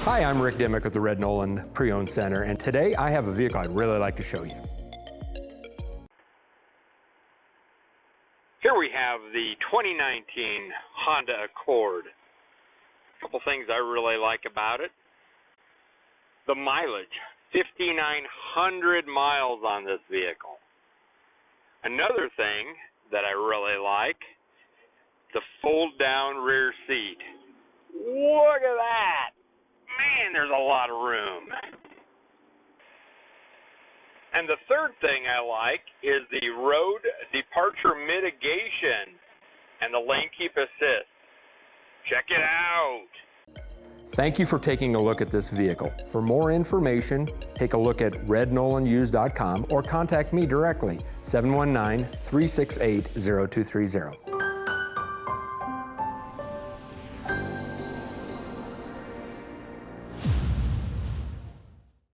Hi, I'm Rick Dimmick of the Red Noland Pre-Owned Center, and today I have a vehicle I'd really like to show you. Here we have the 2019 Honda Accord. A couple things I really like about it. The mileage, 5,900 miles on this vehicle. Another thing that I really like, the fold-down rear seat. Look at that! Man, there's a lot of room. And the third thing I like is the road departure mitigation and the lane keep assist. Check it out. Thank you for taking a look at this vehicle. For more information, take a look at rednolandused.com or contact me directly, 719-368-0230.